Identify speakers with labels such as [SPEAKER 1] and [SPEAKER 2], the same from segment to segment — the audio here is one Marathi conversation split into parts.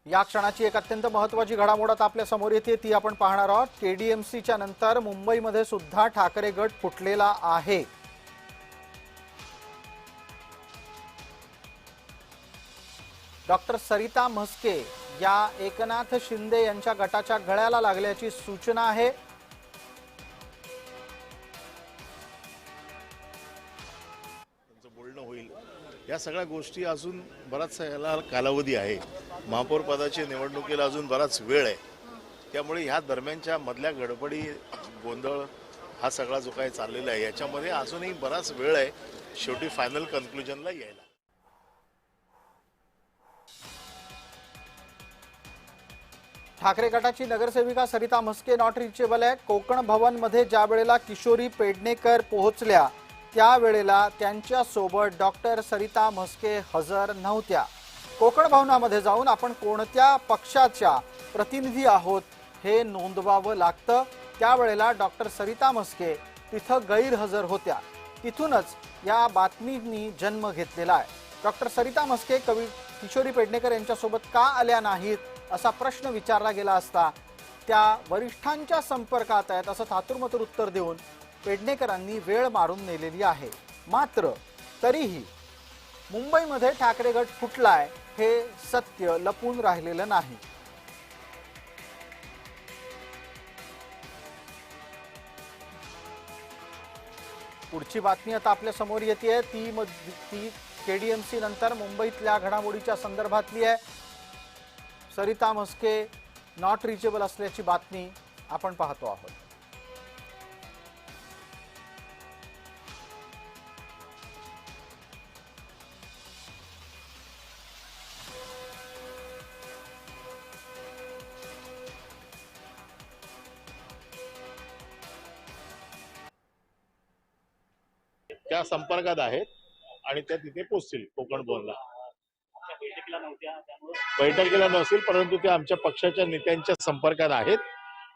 [SPEAKER 1] या क्षणाची एक अत्यंत महत्त्वाची घडामोड आता आपल्या समोर येते, ती आपण पाहणार आहोत। केडीएमसीच्या नंतर मुंबईमध्ये सुद्धा ठाकरे गट फुटलेला आहे। डॉक्टर सरिता म्हस्के या एकनाथ शिंदे यांच्या गटाच्या गळ्याला लागल्याची सूचना आहे।
[SPEAKER 2] बोलणं होईल या सगळ्या गोष्टी अजून बराचसा याला कालावधी आहे। महापौर पदाची निवडणुकीला अजून बराच वेळ आहे, त्यामुळे ह्या दरम्यानच्या मधल्या गडबडी गोंधळ हा सगळा जो काही चाललेला आहे याच्यामध्ये अजूनही बराच वेळ आहे शेवटी फायनल कन्क्लुजनला यायला।
[SPEAKER 1] ठाकरे गटाची नगरसेविका सरिता म्हस्के नॉट रिचेबल आहे। कोकण भवन मध्ये ज्या वेळेला किशोरी पेडणेकर पोहोचल्या त्यावेळेला त्यांच्या सोबत डॉक्टर सरिता म्हस्के हजर नव्हत्या। कोकण भवनामध्ये जाऊन आपण कोणत्या पक्षाच्या प्रतिनिधी आहोत हे नोंदवावं लागतं। त्यावेळेला डॉक्टर सरिता म्हस्के तिथं गैरहजर होत्या। तिथूनच या बातमींनी जन्म घेतलेला आहे। डॉक्टर सरिता म्हस्के किशोरी पेडणेकर यांच्यासोबत का आल्या नाहीत असा प्रश्न विचारला गेला असता त्या वरिष्ठांच्या संपर्कात आहेत असं थातुरमतुर उत्तर देऊन पेडणेकरांनी वेळ मारून नेलेली आहे। मात्र तरीही मुंबईमध्ये ठाकरे गट फुटलाय हे सत्य लपून राहिलेलं नाही। पुढची बातमी आता आपल्या समोर येते, ती केडीएमसी नंतर मुंबईतल्या घडामोडीच्या संदर्भातली आहे। सरिता म्हस्के नॉट रिचेबल असल्याची बातमी आपण पाहतो आहोत।
[SPEAKER 2] त्या संपर्कात आहेत आणि त्या तिथे पोहोचतील कोकण भवनला। बैठकीला नसेल परंतु त्या आमच्या पक्षाच्या नेत्यांच्या संपर्कात आहेत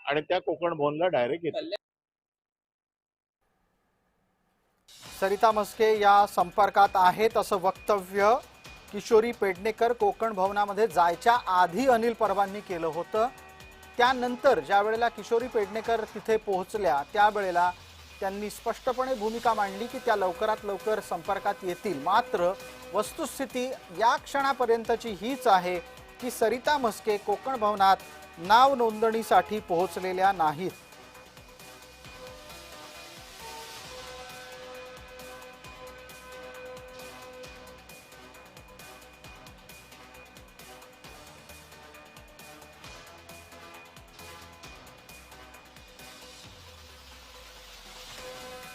[SPEAKER 2] आणि त्या कोकण भवनला डायरेक्ट येतील।
[SPEAKER 1] सरिता म्हस्के या संपर्कात आहेत असं वक्तव्य किशोरी पेडणेकर कोकण भवनामध्ये जायच्या आधी अनिल परबांनी केलं होतं। त्यानंतर ज्या वेळेला किशोरी पेडणेकर तिथे पोहोचल्या त्यावेळेला त्यांनी स्पष्टपणे भूमिका मांडली की त्या लवकरात लवकर संपर्कात येतील। मात्र वस्तुस्थिती या क्षणापर्यंतची हीच आहे की सरिता म्हस्के कोकण भवनात नाव नोंदणीसाठी पोहोचलेल्या नाहीत।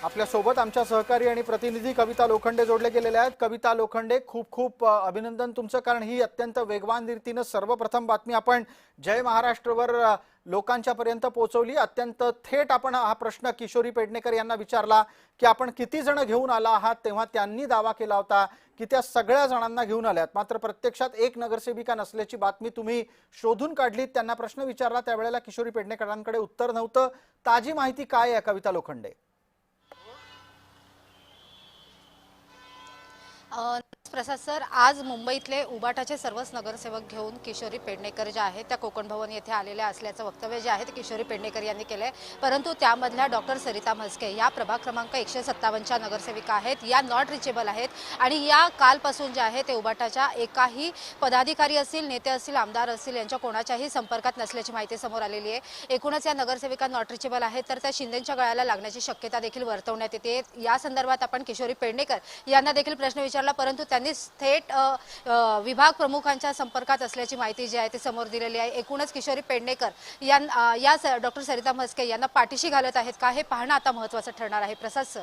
[SPEAKER 1] आपल्या सोबत आमच्या सहकारी आणि प्रतिनिधी कविता लोखंडे जोडले गेलेले आहेत। कविता लोखंडे, खूप खूप अभिनंदन तुमचं, कारण ही अत्यंत वेगवान रीतीने सर्वप्रथम बातमी आपण जय महाराष्ट्रवर लोकांच्या पर्यंत पोहोचवली। अत्यंत थेट आपण हा प्रश्न किशोरी पेडणेकर यांना विचारला की आपण किती जण घेऊन आला आहात, तेव्हा त्यांनी दावा केला होता की त्या सगळ्या जणांना घेऊन आल्यात। मात्र प्रत्यक्षात एक नगरसेविका नसल्याची बातमी तुम्ही शोधून काढलीत। त्यांना प्रश्न विचारला त्यावेळेला किशोरी पेडणेकरांकडे उत्तर नव्हतं। ताजी माहिती काय आहे कविता लोखंडे?
[SPEAKER 3] प्रसाद सर, आज मुंबईतले उबाटाचे सर्वच नगरसेवक घेऊन किशोरी पेडणेकर ज्या आहेत त्या कोकण भवन येथे आलेल्या असल्याचं वक्तव्य जे आहे ते किशोरी पेडणेकर यांनी केलंय। परंतु त्यामधल्या डॉक्टर सरिता म्हस्के या प्रभाग क्रमांक 157च्या नगरसेविका आहेत, या नॉट रिचेबल आहेत आणि या कालपासून ज्या आहे ते उबाटाच्या एकाही पदाधिकारी असतील, नेते असतील, आमदार असतील यांच्या कोणाच्याही संपर्कात नसल्याची माहिती समोर आलेली आहे। एकूणच या नगरसेविका नॉट रिचेबल आहेत तर त्या शिंदेंच्या गळ्याला लागण्याची शक्यता देखील वर्तवण्यात येते। या संदर्भात आपण किशोरी पेडणेकर यांना देखील प्रश्न विचारला, परंतु त्यांनी थेट विभाग प्रमुखांच्या संपर्कात असल्याची माहिती जी आहे ती समोर दिलेली आहे। एकूणच किशोरी पेडणेकर या डॉक्टर सरिता म्हस्के यांना पाठीशी घालत आहेत का हे पाहणं आता महत्त्वाचं ठरणार आहे। प्रसाद सर,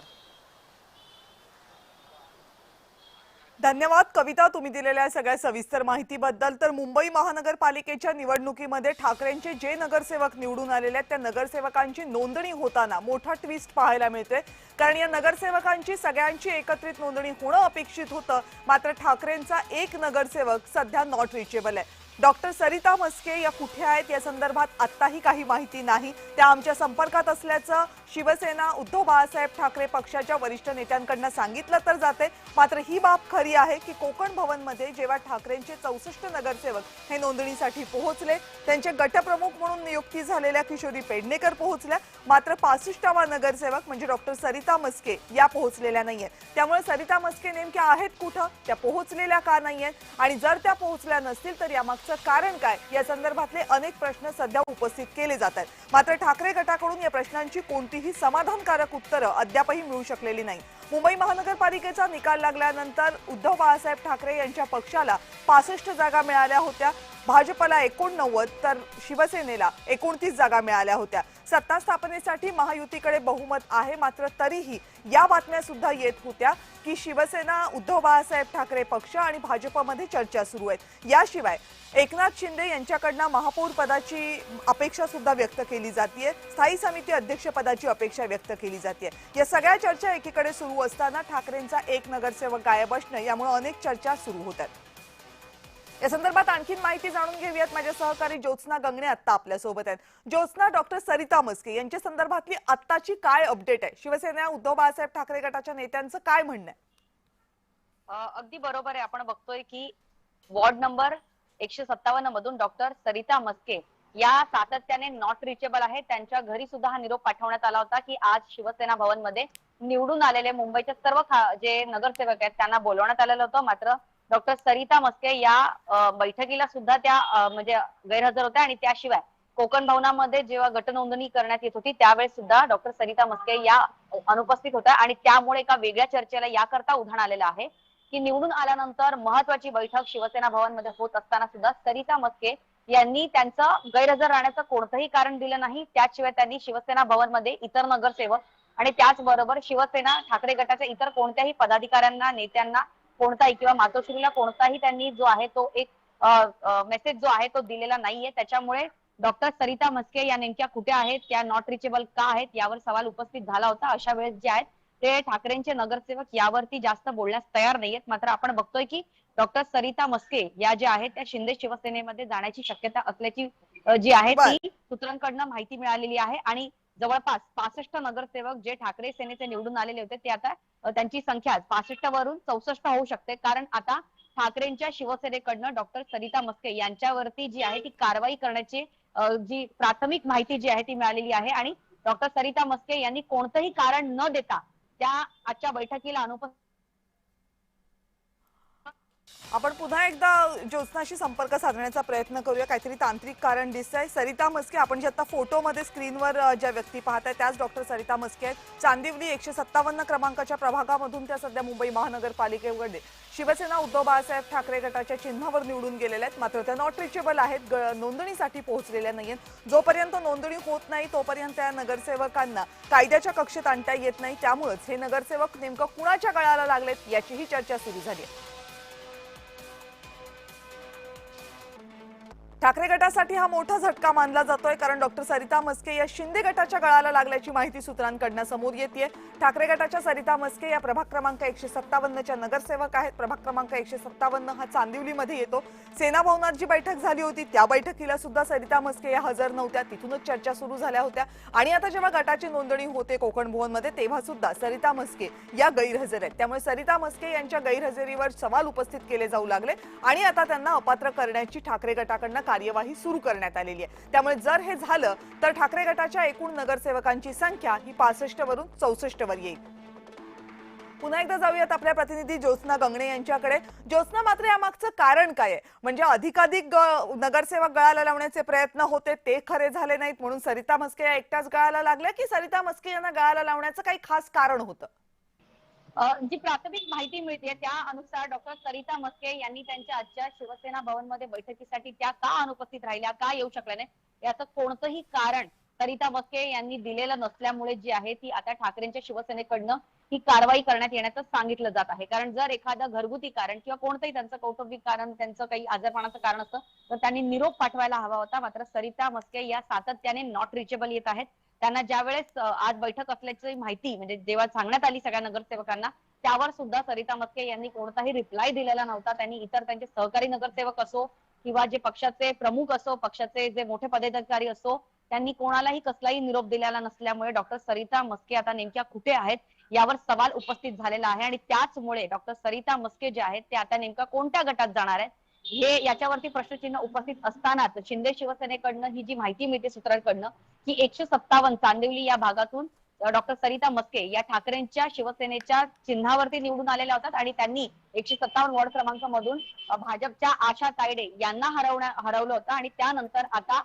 [SPEAKER 4] धन्यवाद कविता, तुम्ही दिलेल्या सगळ्या सविस्तर माहितीबद्दल। तर मुंबई महानगरपालिकेच्या निवडणुकीमध्ये ठाकरेंचे जे नगरसेवक निवडून आलेले आहेत त्या नगरसेवकांची नोंदणी होताना मोठा ट्विस्ट पाहायला मिळते, कारण या नगरसेवकांची सगळ्यांची एकत्रित नोंदणी होणं अपेक्षित होतं। मात्र ठाकरेंचा एक नगरसेवक सध्या नॉट रिचेबल आहे। डॉक्टर सरिता म्हस्के या कुठे आहेत या संदर्भात आत्ताही काही माहिती नाही। त्या आमच्या संपर्कात असल्याचं शिवसेना उद्धव बाळासाहेब ठाकरे पक्षाच्या वरिष्ठ नेत्यांकडनं सांगितलं तर जाते, मात्र ही बाब खरी आहे की कोकण भवनमध्ये जेव्हा ठाकरेंचे 64 नगरसेवक हे नोंदणीसाठी पोहोचले, त्यांचे गटप्रमुख म्हणून नियुक्ती झालेल्या किशोरी पेडणेकर पोहोचल्या, मात्र 65वा नगरसेवक म्हणजे डॉक्टर सरिता म्हस्के या पोहोचलेल्या नाहीये। त्यामुळे सरिता म्हस्के नेमक्या आहेत कुठं, त्या पोहोचलेल्या का नाहीये आणि जर त्या पोहोचल्या नसतील तर यामागचं कारण काय, या संदर्भातले अनेक प्रश्न सध्या उपस्थित केले जात आहेत। मात्र ठाकरे गटाकडून या प्रश्नांची कोणतीही समाधानकारक उत्तरं अद्यापही मिळू शकलेली नाही। मुंबई महानगरपालिकेचा निकाल लागल्यानंतर उद्धव बाळासाहेब ठाकरे यांच्या पक्षाला 65 जागा मिळाल्या होत्या, भाजपला 89 तर शिवसेनेला 29 जागा मिळाल्या होत्या। सत्ता स्थापनेसाठी महायुतीकडे बहुमत आहे, मात्र तरीही या बातम्या सुद्धा येत होत्या की शिवसेना उद्धव बाळासाहेब ठाकरे पक्ष आणि भाजपमध्ये चर्चा सुरू आहेत। याशिवाय एकनाथ शिंदे यांच्याकडनं महापौर पदाची अपेक्षा सुद्धा व्यक्त केली जाते, स्थायी समिती अध्यक्ष पदाची अपेक्षा व्यक्त केली जाते। या सगळ्या चर्चा एकीकडे सुरू असताना ठाकरेंचा एक नगरसेवक गायब असणं यामुळे अनेक चर्चा सुरू होतात। या संदर्भात आणखी माहिती जाणून घेऊयात, माझे सहकारी ज्योत्स्ना गंगणे आता आपल्या सोबत आहेत। ज्योत्स्ना, डॉक्टर सरिता म्हस्के यांच्या संदर्भातली आत्ताची काय अपडेट आहे? शिवसेना उद्धव बाळासाहेब ठाकरे गटाच्या नेत्यांचं काय म्हणणं आहे?
[SPEAKER 5] अगदी बरोबर आहे। आपण बघतोय की वॉर्ड नंबर 157 मधून डॉक्टर सरिता म्हस्के या सातत्याने नॉट रिचेबल आहे। त्यांच्या घरी सुद्धा हा निरोप पाठवण्यात आला होता की आज शिवसेना भवन मध्ये निवडून आलेले मुंबईचे सर्व जे नगरसेवक आहेत त्यांना बोलवण्यात आलेलं होतं, मात्र डॉक्टर सरिता म्हस्के या बैठकीला सुद्धा त्या म्हणजे गैरहजर होत्या आणि त्याशिवाय कोकण भवनामध्ये जेव्हा गटनोंदणी करण्यात येत होती त्यावेळेस सुद्धा डॉक्टर सरिता म्हस्के या अनुपस्थित होत्या आणि त्यामुळे एका वेगळ्या चर्चेला याकरता उधाण आलेलं आहे की निवडून आल्यानंतर महत्वाची बैठक शिवसेना भवन मध्ये होत असताना सुद्धा सरिता म्हस्के यांनी त्यांचं गैरहजर राहण्याचं कोणतंही कारण दिलं नाही। त्याशिवाय त्यांनी शिवसेना भवन मध्ये इतर नगरसेवक आणि त्याचबरोबर शिवसेना ठाकरे गटाच्या इतर कोणत्याही पदाधिकाऱ्यांना, नेत्यांना कोणताही किंवा मातोश्रीला कोणताही त्यांनी जो आहे तो एक मेसेज जो आहे तो दिलेला नाहीये। त्याच्यामुळे डॉक्टर सरिता म्हस्के या नेमक्या कुठे आहेत, त्या नॉट रिचेबल का आहेत यावर सवाल उपस्थित झाला होता। अशा वेळेस जे आहेत ते ठाकरेंचे नगरसेवक यावरती जास्त बोलण्यास तयार नाहीयेत, मात्र आपण बघतोय की डॉक्टर सरिता म्हस्के या ज्या आहेत त्या शिंदे शिवसेनेमध्ये जाण्याची शक्यता असल्याची जी आहे ती सूत्रांकडनं माहिती मिळालेली आहे आणि जवळपास 65 नगरसेवक जे ठाकरे सेनेचे निवडून आलेले होते ते आता त्यांची संख्या 65 वरून 64 होऊ शकते, कारण आता ठाकरेंच्या शिवसेनेकडनं डॉक्टर सरिता म्हस्के यांच्यावरती जी आहे ती कारवाई करण्याची जी प्राथमिक माहिती जी आहे ती मिळालेली आहे आणि डॉक्टर सरिता म्हस्के यांनी कोणतंही कारण न देता त्या आजच्या बैठकीला अनुपस्थित।
[SPEAKER 4] आपण पुन्हा एकदा ज्योत्स्नाशी संपर्क साधण्याचा प्रयत्न करूया, काहीतरी तांत्रिक कारण दिसतंय। सरिता म्हस्के, आपण जे आता फोटोमध्ये स्क्रीनवर ज्या व्यक्ती पाहताय त्याच डॉक्टर सरिता म्हस्के आहेत। चांदिवली 157 क्रमांकाच्या प्रभागामधून त्या सध्या मुंबई महानगरपालिकेमध्ये शिवसेना उद्धव बाळासाहेब ठाकरे गटाच्या चिन्हावर निवडून गेलेल्या आहेत, मात्र त्या नॉट रिचेबल आहेत, नोंदणीसाठी पोहोचलेल्या नाहीयेत। जोपर्यंत नोंदणी होत नाही तोपर्यंत त्या नगरसेवकांना कायद्याच्या कक्षेत आणता येत नाही, त्यामुळेच हे नगरसेवक नेमकं कुणाच्या गळाला लागलेत याचीही चर्चा सुरू झाली आहे। ठाकरे गटासाठी हा मोठा झटका मानला जातोय, कारण डॉक्टर सरिता म्हस्के या शिंदे गटाच्या गळाला लागल्याची माहिती सूत्रांकडून समोर येते। ठाकरे गटाच्या सरिता म्हस्के या प्रभाग क्रमांक 157च्या नगरसेवक आहेत। प्रभाग क्रमांक 157 हा चांदिवलीमध्ये येतो। सेना भवनात जी बैठक झाली होती त्या बैठकीला सुद्धा सरिता म्हस्के या हजर नव्हत्या, तिथूनच चर्चा सुरू झाल्या होत्या आणि आता जेव्हा गटाची नोंदणी होते कोकण भवनमध्ये तेव्हा सुद्धा सरिता म्हस्के या गैरहजर आहेत। त्यामुळे सरिता म्हस्के यांच्या गैरहजेरीवर सवाल उपस्थित केले जाऊ लागले आणि आता त्यांना अपात्र करण्याची ठाकरे गटाकडून कार्यवाही सुरू करण्यात आलेली आहे। त्यामुळे जर हे झालं तर ठाकरे गटाच्या एकूण नगरसेवकांची संख्या ही 65 वरून 64 वर येईल। पुन्हा एकदा जाऊयात आपल्या प्रतिनिधी ज्योत्स्ना गंगणे यांच्याकडे। ज्योत्स्ना, मात्र यामागचं कारण काय आहे? म्हणजे अधिकाधिक नगरसेवक गळाला लावण्याचे प्रयत्न होते ते खरे झाले नाहीत म्हणून सरिता म्हस्के या एकट्याच गळाला लागल्या, की सरिता म्हस्के यांना गळाला लावण्याचं काही खास कारण होतं?
[SPEAKER 5] जी प्राथमिक माहिती मिळते त्या अनुसार डॉक्टर सरिता म्हस्के यांनी त्यांच्या आजच्या शिवसेना भवन मध्ये बैठकीसाठी त्या का अनुपस्थित राहिल्या, का येऊ शकल्या नाही याचं कोणतंही कारण सरिता म्हस्के यांनी दिलेलं नसल्यामुळे जी आहे ती आता ठाकरेंच्या शिवसेनेकडनं ही कारवाई करण्यात येण्याचं सांगितलं जात आहे। कारण जर एखादं घरगुती कारण किंवा कोणतंही त्यांचं कौटुंबिक कारण, त्यांचं काही आजारपणाचं कारण असतं तर त्यांनी निरोप पाठवायला हवा होता, मात्र सरिता म्हस्के या सातत्याने नॉट रिचेबल येत आहेत। त्यांना ज्यावेळेस आज बैठक असल्याची माहिती म्हणजे जेव्हा सांगण्यात आली सगळ्या नगरसेवकांना त्यावर सुद्धा सरिता म्हस्के यांनी कोणताही रिप्लाय दिलेला नव्हता। त्यांनी इतर त्यांचे सहकारी नगरसेवक असो किंवा जे पक्षाचे प्रमुख असो, पक्षाचे जे मोठे पदाधिकारी असो त्यांनी कोणालाही कसलाही निरोप दिलेला नसल्यामुळे डॉक्टर सरिता मस्के आता नेमक्या कुठे आहेत यावर सवाल उपस्थित झालेला आहे आणि त्याचमुळे डॉक्टर सरिता मस्के जे आहेत ते आता नेमका कोणत्या गटात जाणार आहेत हे याच्यावरती प्रश्नचिन्ह उपस्थित असतानाच शिंदे शिवसेनेकडनं ही जी माहिती मिळते सूत्रांकडनं की 157 चांदिवली या भागातून डॉक्टर सरिता मस्के या ठाकरेंच्या शिवसेनेच्या चिन्हावरती निवडून आलेल्या होतात आणि त्यांनी 157 वॉर्ड क्रमांकामधून भाजपच्या आशा तायडे यांना हरवलं होतं आणि त्यानंतर आता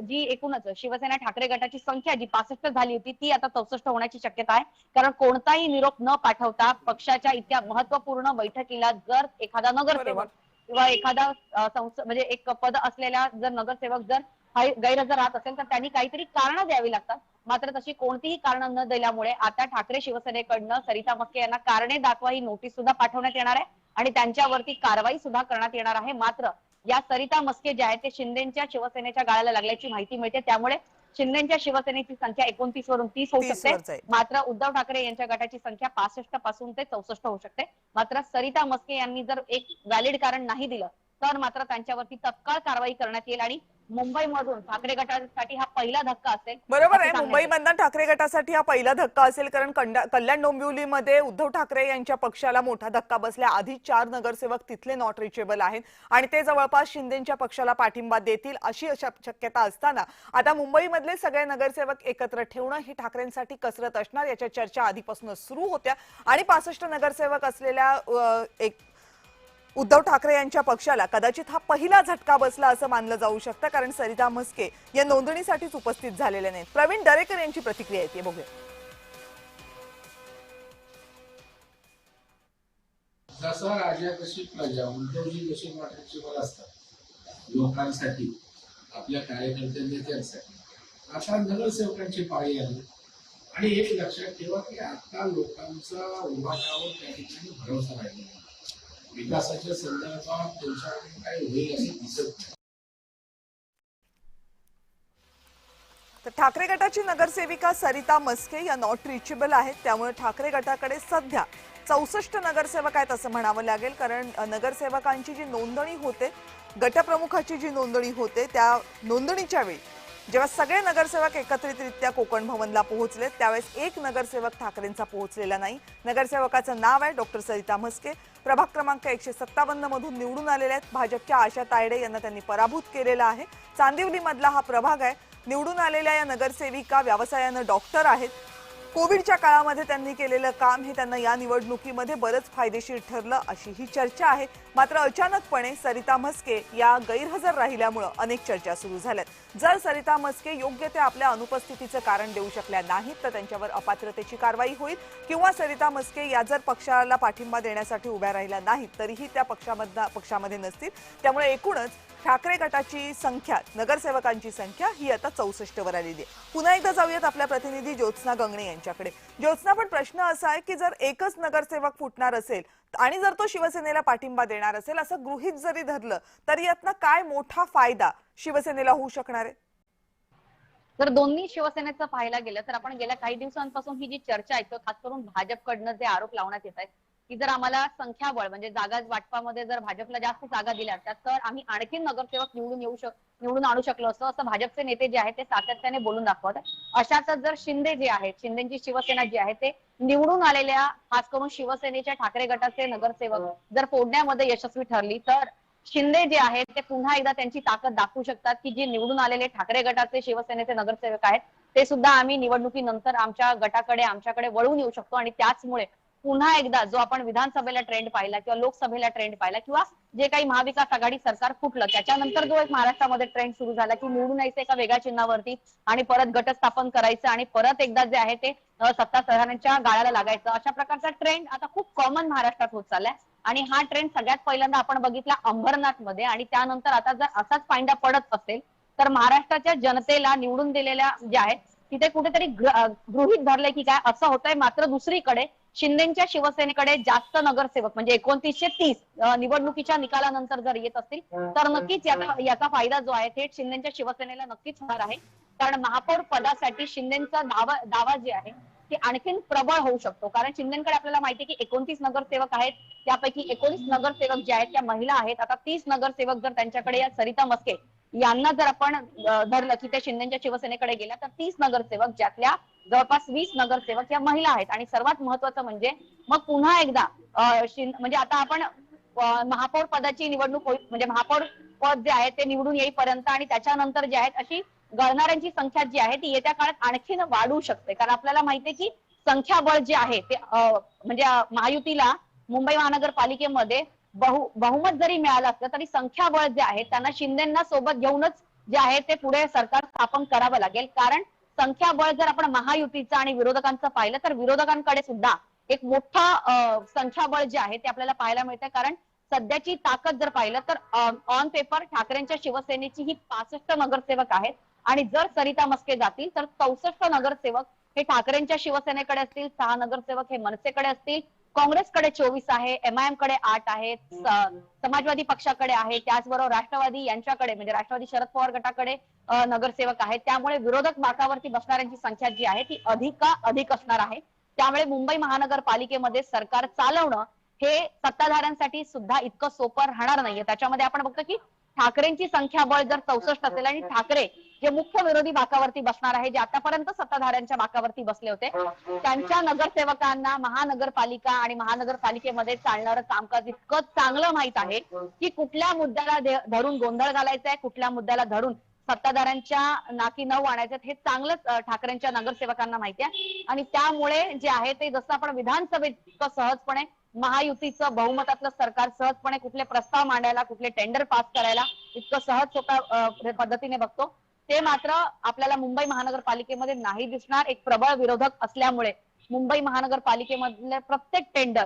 [SPEAKER 5] जी एकूणच शिवसेना ठाकरे गटाची संख्या जी 65 झाली होती ती आता 64 होण्याची शक्यता आहे कारण कोणताही निरोप न पाठवता पक्षाच्या इतक्या महत्वपूर्ण बैठकीला जर एखादा नगरसेवक किंवा एखादा म्हणजे एक पद असलेला जर नगरसेवक जर गैरहजर राहत असेल तर त्यांनी काहीतरी कारण द्यावी लागतात मात्र तशी कोणतीही कारण न दिल्यामुळे आता ठाकरे शिवसेनेकडनं सरिता मस्के यांना कारणे दाखवा ही नोटीस सुद्धा पाठवण्यात येणार आहे आणि त्यांच्यावरती कारवाई सुद्धा करण्यात येणार आहे मात्र या सरिता मस्के ज्या आहेत ते शिंदेच्या शिवसेनेच्या गाळ्याला लागल्याची माहिती मिळते त्यामुळे शिंदेच्या शिवसेनेची संख्या 29 वरून 30 होऊ
[SPEAKER 4] 30 वर
[SPEAKER 5] शकते
[SPEAKER 4] जाईल.
[SPEAKER 5] मात्र उद्धव ठाकरे यांच्या गटाची संख्या 65 पासून ते 64 होऊ शकते मात्र सरिता मस्के यांनी जर एक व्हॅलिड कारण नाही दिलं तर मात्र त्यांच्यावरती तत्काळ कारवाई करण्यात येईल आणि मुंबईमधून ठाकरे गटासाठी हा पहिला धक्का असेल.
[SPEAKER 4] बरोबर आहे, मुंबईमधनं ठाकरे गटासाठी हा पहिला धक्का असेल कारण कल्याण डोंबिवलीमध्ये उद्धव ठाकरे यांच्या पक्षाला मोठा धक्का बसला. आधी 4 नगरसेवक तिथले नॉट रिचेबल आहेत आणि ते जवळपास शिंदेच्या पक्षाला पाठिंबा देतील अशी शक्यता असताना आता मुंबईमधले सगळे नगरसेवक एकत्र ठेवणं ही ठाकरेंसाठी कसरत असणार याच्या चर्चा आधीपासूनच सुरू होत्या आणि 65 नगरसेवक असलेल्या एक उद्धव ठाकरे यांच्या पक्षाला कदाचित हा पहिला झटका बसला असं मानलं जाऊ शकतं कारण सरिता मस्के या नोंदणीसाठीच उपस्थित झालेल्या नाहीत. प्रवीण दरेकर यांची प्रतिक्रिया येते बघूया.
[SPEAKER 6] जसा राजा कशी प्रजा उद्धवजी जशी वाटायची असतात लोकांसाठी आपल्या कार्यकर्त्या नेत्यांसाठी आता नगरसेवकांची पाळी आली आणि एक लक्षात ठेवा की आता लोकांचा उभाटावर त्या ठिकाणी भरोसा राहिला नाही. विकासाच्या संदर्भात त्यांच्याकडे काय होईल असे दिसत नाही.
[SPEAKER 4] तर ठाकरे गटाची नगरसेविका सरिता मस्के या नॉट रिचेबल आहेत त्यामुळे ठाकरे गटाकडे सध्या 64 नगरसेवक आहेत असं म्हणावं लागेल कारण नगरसेवकांची जी नोंदणी होते गटप्रमुखाची जी नोंदणी होते त्या नोंदणीच्या वेळी जेव्हा सगळे नगरसेवक एकत्रितरित्या कोकण भवनला पोहोचले त्यावेळेस एक नगरसेवक ठाकरेंचा पोहोचलेला नाही. नगरसेवकाचं नाव आहे डॉक्टर सरिता मस्के. प्रभाग क्रमांक 157 मधून निवडून आलेले आहेत. भाजपच्या आशा तायडे यांना त्यांनी पराभूत केलेला आहे. चांदिवली मधला हा प्रभाग आहे. निवडून आलेल्या या नगरसेविका व्यवसायानं डॉक्टर आहेत. कोविडच्या काळामध्ये त्यांनी केलेलं काम हे त्यांना या निवडणुकीमध्ये बरंच फायदेशीर ठरलं अशी ही चर्चा आहे. मात्र अचानकपणे सरिता मस्के या गैरहजर राहिल्यामुळे अनेक चर्चा सुरू झाल्यात. जर सरिता मस्के योग्य ते आपल्या अनुपस्थितीचं कारण देऊ शकल्या नाहीत तर त्यांच्यावर अपात्रतेची कारवाई होईल किंवा सरिता मस्के या जर पक्षाला पाठिंबा देण्यासाठी उभ्या राहिल्या नाहीत तरीही त्या पक्षामध्ये नसतील. त्यामुळे एकूणच ठाकरे गटाची संख्या नगरसेवकांची संख्या ही आता 64 वर आलेली आहे. पुन्हा एकदा जाऊयात आपल्या प्रतिनिधी ज्योत्स्ना गंगणे यांच्याकडे. ज्योत्स्ना, पण प्रश्न असा आहे की जर एकच नगरसेवक फुटणार असेल आणि जर तो शिवसेनेला पाठिंबा देणार असेल असं गृहीत जरी धरलं तरी यातनं काय मोठा फायदा शिवसेनेला होऊ शकणार आहे?
[SPEAKER 5] जर दोन्ही शिवसेनेचं पाहायला गेलं तर आपण गेल्या काही दिवसांपासून ही जी चर्चा ऐकतो खास करून भाजपकडनं जे आरोप लावण्यात येत आहेत की जर आम्हाला संख्याबळ म्हणजे जागा वाटपामध्ये जर भाजपला जास्त जागा दिल्या तर आम्ही आणखी नगरसेवक निवडून आणू शकलो असं भाजपचे नेते जे आहेत ते सातत्याने बोलून दाखवत. अशातच जर शिंदे जे आहेत शिंदेची शिवसेना जी आहे ते निवडून आलेल्या खास करून शिवसेनेच्या ठाकरे गटाचे नगरसेवक जर फोडण्यामध्ये यशस्वी ठरली तर शिंदे जे आहेत ते पुन्हा एकदा त्यांची ताकद दाखवू शकतात की जे निवडून आलेले ठाकरे गटाचे शिवसेनेचे नगरसेवक आहेत ते सुद्धा आम्ही निवडणुकीनंतर आमच्या गटाकडे आमच्याकडे वळून येऊ शकतो आणि त्याचमुळे पुन्हा एकदा जो आपण विधानसभेला ट्रेंड पाहिला किंवा लोकसभेला ट्रेंड पाहिला किंवा जे काही महाविकास आघाडी सरकार फुटलं त्याच्यानंतर जो एक महाराष्ट्रामध्ये ट्रेंड सुरू झाला की निवडून यायचं एका वेगळ्या चिन्हावरती आणि परत गट स्थापन करायचं आणि परत एकदा जे आहे ते सत्ता सरकारांच्या गाळ्याला लागायचं अशा प्रकारचा ट्रेंड आता खूप कॉमन महाराष्ट्रात होत चाललाय आणि हा ट्रेंड सगळ्यात पहिल्यांदा आपण बघितला अंबरनाथ मध्ये आणि त्यानंतर आता जर असाच फायदा पडत असेल तर महाराष्ट्राच्या जनतेला निवडून दिलेल्या ज्या आहेत तिथे कुठेतरी गृहीत धरलंय की काय असं होतंय. मात्र दुसरीकडे शिंदेच्या शिवसेनेकडे जास्त नगरसेवक म्हणजे 2930 निवडणुकीच्या निकालानंतर जर येत असतील तर नक्कीच याचा फायदा जो आहे थेट शिंदेच्या शिवसेनेला नक्कीच होणार आहे कारण महापौर पदासाठी शिंदेचा दावा जे आहे ते आणखीन प्रबळ होऊ शकतो कारण शिंदेकडे आपल्याला माहिती आहे की 29 नगरसेवक आहेत त्यापैकी 19 नगरसेवक जे आहेत त्या महिला आहेत. आता 30 नगरसेवक जर त्यांच्याकडे या सरिता मस्के यांना जर आपण धरलं की ते शिंदेच्या शिवसेनेकडे गेल्या तर 30 नगरसेवक, ज्यातल्या जवळपास 20 नगरसेवक या महिला आहेत. आणि सर्वात महत्वाचं म्हणजे मग पुन्हा एकदा म्हणजे आता आपण महापौर पदाची निवडणूक म्हणजे महापौर पद जे आहे ते निवडून येईपर्यंत आणि त्याच्यानंतर जे आहेत अशी गळणाऱ्यांची संख्या जी आहे ती येत्या काळात आणखीन वाढू शकते. कारण आपल्याला माहितीये की संख्याबळ जे आहे ते म्हणजे महायुतीला मुंबई महानगरपालिकेमध्ये बहुमत जरी मिळालं असलं तरी संख्याबळ जे आहे त्यांना शिंदेना सोबत घेऊनच जे आहे ते पुढे सरकार स्थापन करावं लागेल. कारण संख्याबळ जर आपण महायुतीचं आणि विरोधकांचं पाहिलं तर विरोधकांकडे सुद्धा एक मोठा संख्याबळ जे आहे ते आपल्याला पाहायला मिळतं. कारण सध्याची ताकद जर पाहिलं तर ऑन पेपर ठाकरेंच्या शिवसेनेची ही 65 नगरसेवक आहेत आणि जर सरिता मस्के जातील तर 64 नगरसेवक हे ठाकरेंच्या शिवसेनेकडे असतील, 6 नगरसेवक हे मनसेकडे असतील, काँग्रेसकडे 24 आहे, MIM कडे 8 आहेत, समाजवादी पक्षाकडे आहे, त्याचबरोबर राष्ट्रवादी यांच्याकडे म्हणजे राष्ट्रवादी शरद पवार गटाकडे नगरसेवक आहेत. त्यामुळे विरोधक बाकावरती बसणाऱ्यांची संख्या जी आहे ती अधिक असणार आहे. त्यामुळे मुंबई महानगरपालिकेमध्ये सरकार चालवणं हे सत्ताधाऱ्यांसाठी सुद्धा इतकं सोपं राहणार नाहीये. त्याच्यामध्ये आपण बघतो की ठाकरेंची संख्याबळ जर 64 असेल आणि ठाकरे जे मुख्य विरोधी बाकावरती बसणार आहे, जे आतापर्यंत सत्ताधाऱ्यांच्या बाकावरती बसले होते, त्यांच्या नगरसेवकांना महानगरपालिका आणि महानगरपालिकेमध्ये चालणारं कामकाज इतकं चांगलं माहित आहे की कुठल्या मुद्द्याला धरून गोंधळ घालायचा आहे, कुठल्या मुद्द्याला धरून सत्ताधाऱ्यांच्या नाकी नऊ आणायचं हे चांगलंच ठाकरेंच्या नगरसेवकांना माहिती आहे. आणि त्यामुळे जे आहे ते जसं आपण विधानसभेत इतकं सहजपणे महायुतीचं बहुमतातलं सरकार सहजपणे कुठले प्रस्ताव मांडायला, कुठले टेंडर पास करायला इतकं सहज सोप्या पद्धतीने बघतो, ते मात्र आपल्याला मुंबई महानगरपालिकेमध्ये नाही दिसणार. एक प्रबळ विरोधक असल्यामुळे मुंबई महानगरपालिकेमधले प्रत्येक टेंडर,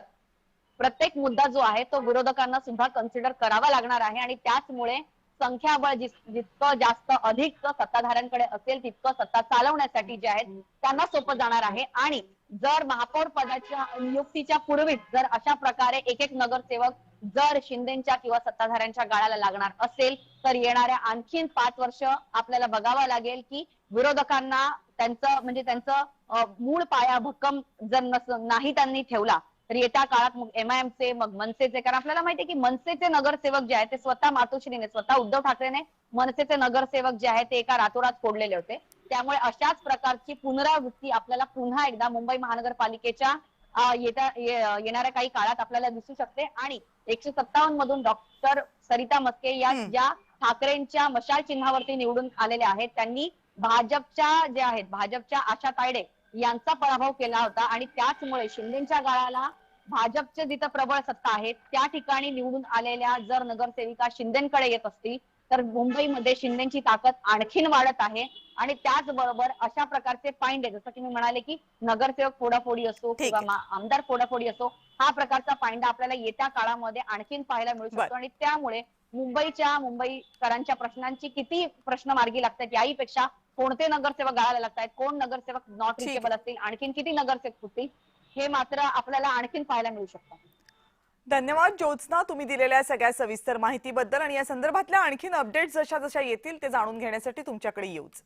[SPEAKER 5] प्रत्येक मुद्दा जो आहे तो विरोधकांना सुद्धा कन्सिडर करावा लागणार आहे. आणि त्याचमुळे संख्याबळ जितकं जास्त अधिक सत्ताधाऱ्यांकडे असेल तितकं सत्ता चालवण्यासाठी जे आहेत त्यांना सोपं जाणार आहे. आणि जर महापौर पदाच्या नियुक्तीच्या पूर्वीच जर अशा प्रकारे एक नगरसेवक जर शिंदेच्या किंवा सत्ताधाऱ्यांच्या गाळाला लागणार असेल तर येणाऱ्या आणखीन 5 वर्ष आपल्याला बघावं लागेल की विरोधकांना त्यांचं मूळ पाया भक्कम जर नाही त्यांनी ठेवला तर येत्या काळात मग MIMचे मग मनसेचे, कारण आपल्याला माहितीये की मनसेचे नगरसेवक जे आहेत ते स्वतः मातोश्रीने, स्वतः उद्धव ठाकरेने मनसेचे नगरसेवक जे आहेत ते एका रातोरात फोडलेले होते. त्यामुळे अशाच प्रकारची पुनरावृत्ती आपल्याला पुन्हा एकदा मुंबई महानगरपालिकेच्या येणाऱ्या काही काळात आपल्याला दिसू शकते. आणि 157 मधून डॉक्टर सरिता मस्के या ज्या ठाकरेंच्या मशाल चिन्हावरती निवडून आलेल्या आहेत त्यांनी भाजपच्या आशा तायडे यांचा पराभव केला होता. आणि त्याचमुळे शिंदेच्या गाळाला भाजपचे जिथं प्रबळ सत्ता आहे त्या ठिकाणी निवडून आलेल्या जर नगरसेविका शिंदेकडे येत असतील तर मुंबईमध्ये शिंदेची ताकद आणखीन वाढत आहे. आणि त्याचबरोबर अशा प्रकारचे पायंडे, जसं की मी म्हणाले की नगरसेवक फोडाफोडी असो किंवा आमदार फोडाफोडी असो, हा प्रकारचा पायंडा आपल्याला येत्या काळामध्ये आणखीन पाहायला मिळू शकतो. आणि त्यामुळे मुंबईकरांच्या प्रश्नांची किती प्रश्न मार्गी लागतात याहीपेक्षा कोणते नगरसेवक गाळाला लागतात, कोण नगरसेवक नॉट रिचेबल असतील, आणखीन किती नगरसेवक होतील, हे मात्र आपल्याला आणखीन पाहायला मिळू शकतं.
[SPEAKER 4] धन्यवाद ज्योत्स्ना, तुम्ही दिलेल्या सगळ्या सविस्तर माहितीबद्दल. आणि या संदर्भातल्या आणखीन अपडेट्स जशा येतील ते जाणून घेण्यासाठी तुमच्याकडे येऊच.